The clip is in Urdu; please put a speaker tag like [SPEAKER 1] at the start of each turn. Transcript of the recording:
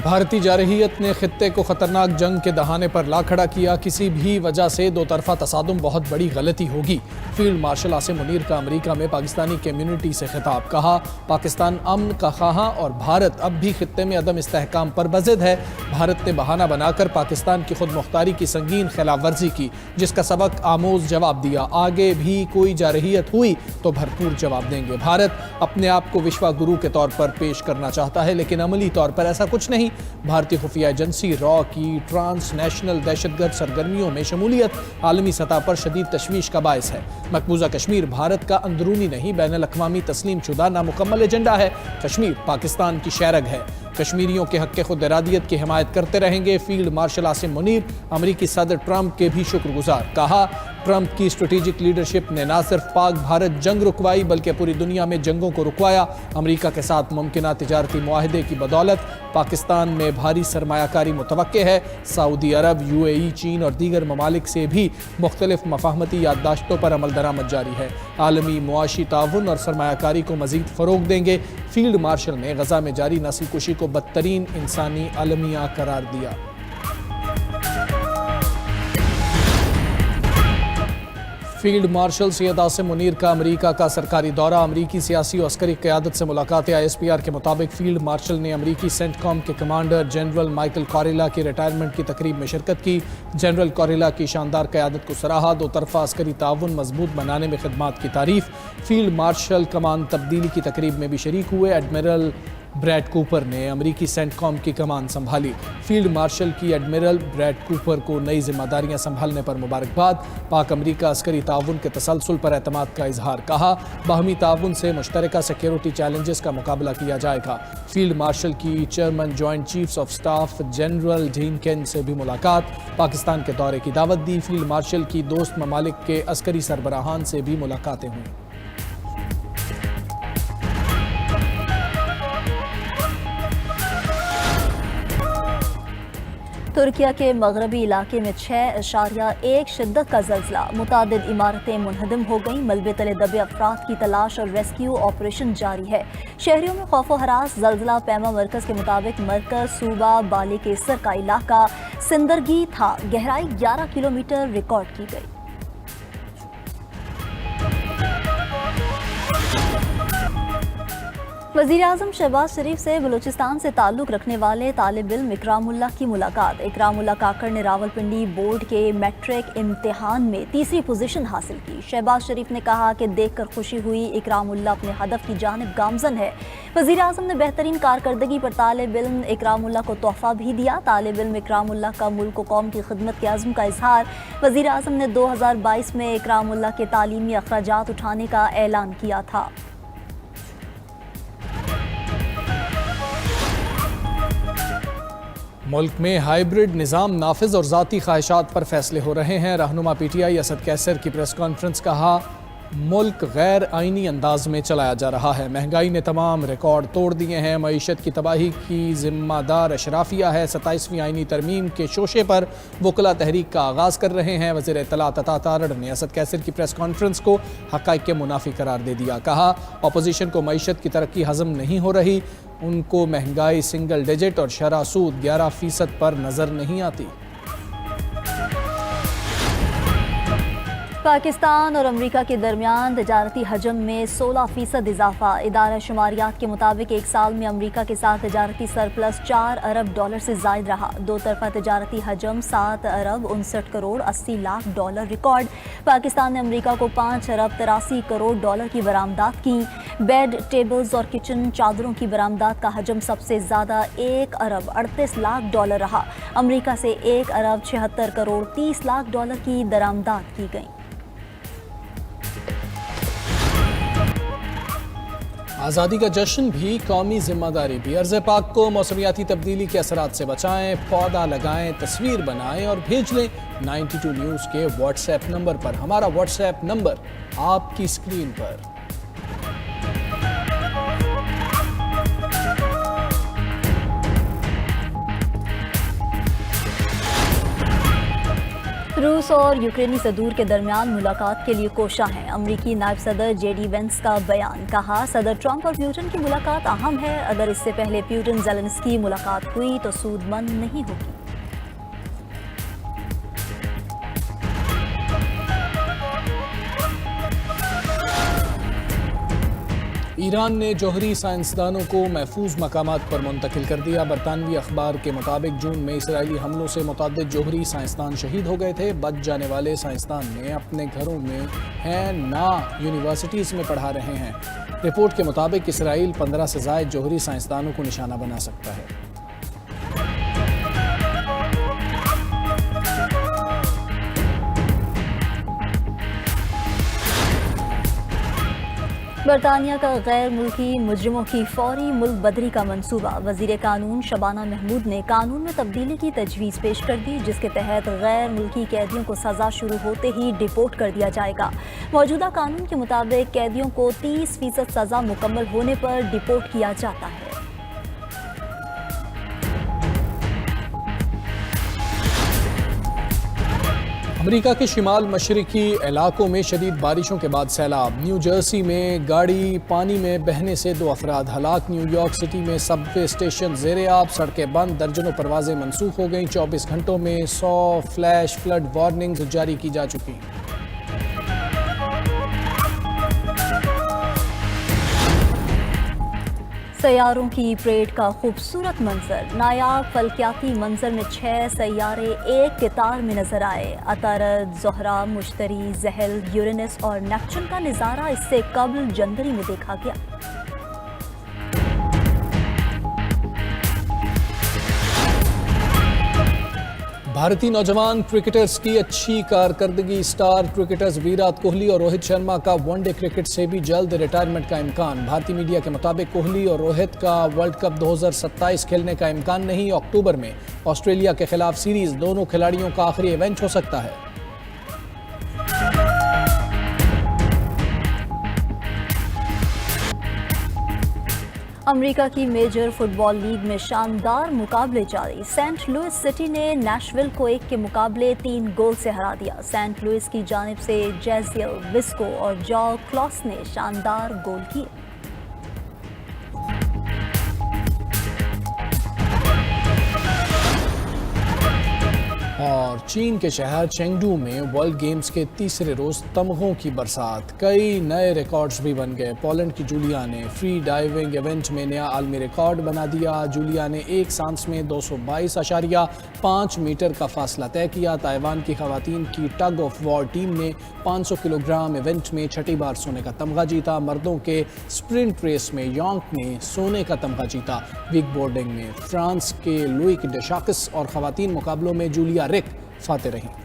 [SPEAKER 1] بھارتی جارحیت نے خطے کو خطرناک جنگ کے دہانے پر لا کھڑا کیا۔ کسی بھی وجہ سے دو طرفہ تصادم بہت بڑی غلطی ہوگی۔ فیلڈ مارشل عاصم منیر کا امریکہ میں پاکستانی کمیونٹی سے خطاب۔ کہا، پاکستان امن کا خواہاں اور بھارت اب بھی خطے میں عدم استحکام پر بضد ہے۔ بھارت نے بہانہ بنا کر پاکستان کی خود مختاری کی سنگین خلاف ورزی کی، جس کا سبق آموز جواب دیا۔ آگے بھی کوئی جارحیت ہوئی تو بھرپور جواب دیں گے۔ بھارت اپنے آپ کو وشوا گرو کے طور پر پیش کرنا چاہتا ہے، لیکن عملی طور پر ایسا کچھ نہیں۔ بھارتی خفیہ ایجنسی را کی ٹرانس نیشنل دہشت گرد سرگرمیوں میں شمولیت عالمی سطح پر شدید تشویش کا باعث ہے۔ مقبوضہ کشمیر بھارت کا اندرونی نہیں، بین الاقوامی تسلیم شدہ نامکمل ایجنڈا ہے۔ کشمیر پاکستان کی شیرگ ہے۔ کشمیریوں کے حق خود ارادیت کی حمایت کرتے رہیں گے۔ فیلڈ مارشل عاصم منیر امریکی صدر ٹرمپ کے بھی شکر گزار۔ کہا، ٹرمپ کی اسٹریٹجک لیڈرشپ نے نہ صرف پاک بھارت جنگ رکوائی بلکہ پوری دنیا میں جنگوں کو رکوایا۔ امریکہ کے ساتھ ممکنہ تجارتی معاہدے کی بدولت پاکستان میں بھاری سرمایہ کاری متوقع ہے۔ سعودی عرب، UAE، چین اور دیگر ممالک سے بھی مختلف مفاہمتی یادداشتوں پر عمل درآمد جاری ہے۔ عالمی معاشی تعاون اور سرمایہ کاری کو مزید فروغ دیں گے۔ فیلڈ مارشل نے غزہ میں جاری نسل کشی کو بدترین انسانی المیہ قرار دیا۔ فیلڈ مارشل سید عاصم منیر کا امریکہ کا سرکاری دورہ۔ امریکی سیاسی و عسکری قیادت سے ملاقات۔ ISPR کے مطابق فیلڈ مارشل نے امریکی سینٹ کام کے کمانڈر جنرل مائیکل کوریلا کی ریٹائرمنٹ کی تقریب میں شرکت کی۔ جنرل کوریلا کی شاندار قیادت کو سراہا۔ دو طرفہ عسکری تعاون مضبوط بنانے میں خدمات کی تعریف۔ فیلڈ مارشل کمان تبدیلی کی تقریب میں بھی شریک ہوئے۔ ایڈمرل بریڈ کوپر نے امریکی سینٹ کام کی کمان سنبھالی۔ فیلڈ مارشل کی ایڈمرل بریڈ کوپر کو نئی ذمہ داریاں سنبھالنے پر مبارکباد۔ پاک امریکہ عسکری تعاون کے تسلسل پر اعتماد کا اظہار۔ کہا، باہمی تعاون سے مشترکہ سیکیورٹی چیلنجز کا مقابلہ کیا جائے گا۔ فیلڈ مارشل کی chairman joint chiefs of staff general Dan Caine سے بھی ملاقات۔ پاکستان کے دورے کی دعوت دی۔ فیلڈ مارشل کی دوست ممالک کے عسکری سربراہان سے بھی ملاقاتیں ہوئیں۔
[SPEAKER 2] ترکیہ کے مغربی علاقے میں 6.1 شدت کا زلزلہ، متعدد عمارتیں منہدم ہو گئیں۔ ملبے تلے دبے افراد کی تلاش اور ریسکیو آپریشن جاری ہے۔ شہریوں میں خوف و ہراس۔ زلزلہ پیما مرکز کے مطابق مرکز صوبہ بالی کیسر کا علاقہ سندرگی تھا۔ گہرائی 11 کلومیٹر ریکارڈ کی گئی۔ وزیراعظم شہباز شریف سے بلوچستان سے تعلق رکھنے والے طالب علم اکرام اللہ کی ملاقات۔ اکرام اللہ کاکڑ نے راولپنڈی بورڈ کے میٹرک امتحان میں تیسری پوزیشن حاصل کی۔ شہباز شریف نے کہا کہ دیکھ کر خوشی ہوئی، اکرام اللہ اپنے ہدف کی جانب گامزن ہے۔ وزیراعظم نے بہترین کارکردگی پر طالب علم اکرام اللہ کو تحفہ بھی دیا۔ طالب علم اکرام اللہ کا ملک و قوم کی خدمت کے عزم کا اظہار۔ وزیراعظم نے 2022 میں اکرام اللہ کے تعلیمی اخراجات اٹھانے کا اعلان کیا تھا۔
[SPEAKER 1] ملک میں ہائیبرڈ نظام نافذ اور ذاتی خواہشات پر فیصلے ہو رہے ہیں۔ رہنما PTI اسد کیسر کی پریس کانفرنس۔ کہا، ملک غیر آئینی انداز میں چلایا جا رہا ہے۔ مہنگائی نے تمام ریکارڈ توڑ دیے ہیں۔ معیشت کی تباہی کی ذمہ دار اشرافیہ ہے۔ 27ویں آئینی ترمیم کے شوشے پر وکلاء تحریک کا آغاز کر رہے ہیں۔ وزیر اطلاعات عطا تارڑ نے اسد کیسر کی پریس کانفرنس کو حقائق کے منافی قرار دے دیا۔ کہا، اپوزیشن کو معیشت کی ترقی ہضم نہیں ہو رہی، ان کو مہنگائی سنگل ڈیجٹ اور شرح سود 11% پر نظر نہیں آتی۔
[SPEAKER 2] پاکستان اور امریکہ کے درمیان تجارتی حجم میں 16% اضافہ۔ ادارہ شماریات کے مطابق ایک سال میں امریکہ کے ساتھ تجارتی سرپلس $4 ارب سے زائد رہا۔ دو طرفہ تجارتی حجم $7 ارب 59 کروڑ 80 لاکھ ریکارڈ۔ پاکستان نے امریکہ کو $5 ارب 83 کروڑ کی برآمدات کی۔ بیڈ، ٹیبلز اور کچن چادروں کی برآمدات کا حجم سب سے زیادہ $1 ارب 38 لاکھ رہا۔ امریکہ سے $1 ارب 76 کروڑ 30 لاکھ کی درآمدات کی گئیں۔
[SPEAKER 1] آزادی کا جشن بھی، قومی ذمہ داری بھی۔ ارض پاک کو موسمیاتی تبدیلی کے اثرات سے بچائیں، پودا لگائیں، تصویر بنائیں اور بھیج لیں 92 نیوز کے واٹس ایپ نمبر پر۔ ہمارا واٹس ایپ نمبر آپ کی اسکرین پر۔
[SPEAKER 2] روس اور یوکرینی صدور کے درمیان ملاقات کے لیے کوشاں ہیں۔ امریکی نائب صدر جے ڈی وینس کا بیان، کہا صدر ٹرمپ اور پیوٹن کی ملاقات اہم ہے، اگر اس سے پہلے پیوٹن زیلنسکی ملاقات ہوئی تو سود مند نہیں ہوگی۔
[SPEAKER 1] ایران نے جوہری سائنسدانوں کو محفوظ مقامات پر منتقل کر دیا۔ برطانوی اخبار کے مطابق جون میں اسرائیلی حملوں سے متعدد جوہری سائنسدان شہید ہو گئے تھے۔ بچ جانے والے سائنسدان نے اپنے گھروں میں ہیں نہ یونیورسٹیز میں پڑھا رہے ہیں۔ رپورٹ کے مطابق اسرائیل 15 سے زائد جوہری سائنسدانوں کو نشانہ بنا سکتا ہے۔
[SPEAKER 2] برطانیہ کا غیر ملکی مجرموں کی فوری ملک بدری کا منصوبہ۔ وزیر قانون شبانہ محمود نے قانون میں تبدیلی کی تجویز پیش کر دی، جس کے تحت غیر ملکی قیدیوں کو سزا شروع ہوتے ہی ڈیپورٹ کر دیا جائے گا۔ موجودہ قانون کے مطابق قیدیوں کو 30% سزا مکمل ہونے پر ڈیپورٹ کیا جاتا ہے۔
[SPEAKER 1] امریکہ کے شمال مشرقی علاقوں میں شدید بارشوں کے بعد سیلاب۔ نیو جرسی میں گاڑی پانی میں بہنے سے 2 افراد ہلاک۔ نیو یارک سٹی میں سب وے اسٹیشن زیر آب، سڑکیں بند، درجنوں پروازیں منسوخ ہو گئیں۔ 24 گھنٹوں میں 100 فلیش فلڈ وارننگز جاری کی جا چکی۔
[SPEAKER 2] سیاروں کی پریڈ کا خوبصورت منظر۔ نایاب فلکیاتی منظر میں 6 سیارے ایک قطار میں نظر آئے۔ عطارد، زہرہ، مشتری، زحل، یورینس اور نیپچون کا نظارہ اس سے قبل جنوری میں دیکھا گیا۔
[SPEAKER 1] بھارتی نوجوان کرکٹرز کی اچھی کارکردگی۔ اسٹار کرکٹرز ویرات کوہلی اور روہت شرما کا ون ڈے کرکٹ سے بھی جلد ریٹائرمنٹ کا امکان۔ بھارتی میڈیا کے مطابق کوہلی اور روہت کا ورلڈ کپ 2027 کھیلنے کا امکان نہیں۔ اکتوبر میں آسٹریلیا کے خلاف سیریز دونوں کھلاڑیوں کا آخری ایونٹ ہو سکتا ہے۔
[SPEAKER 2] امریکہ کی میجر فٹ بال لیگ میں شاندار مقابلے جاری۔ سینٹ لوئس سٹی نے نیشویل کو 1 کے مقابلے 3 گول سے ہرا دیا۔ سینٹ لوئس کی جانب سے جیزیل وسکو اور جو کلاس نے شاندار گول کیے۔
[SPEAKER 1] اور چین کے شہر چینگڈو میں ورلڈ گیمز کے تیسرے روز تمغوں کی برسات۔ کئی نئے ریکارڈز بھی بن گئے۔ پولینڈ کی جولیا نے فری ڈائیونگ ایونٹ میں نیا عالمی ریکارڈ بنا دیا۔ جولیا نے ایک سانس میں 222.5 میٹر کا فاصلہ طے کیا۔ تائیوان کی خواتین کی ٹگ آف وار ٹیم نے 500 کلو گرام ایونٹ میں 6ٹھی بار سونے کا تمغہ جیتا۔ مردوں کے سپرنٹ ریس میں یانگ نے سونے کا تمغہ جیتا۔ ویک بورڈنگ میں فرانس کے لوئک ڈیشاکس اور خواتین مقابلوں میں جولیا رک فاتح رہیں۔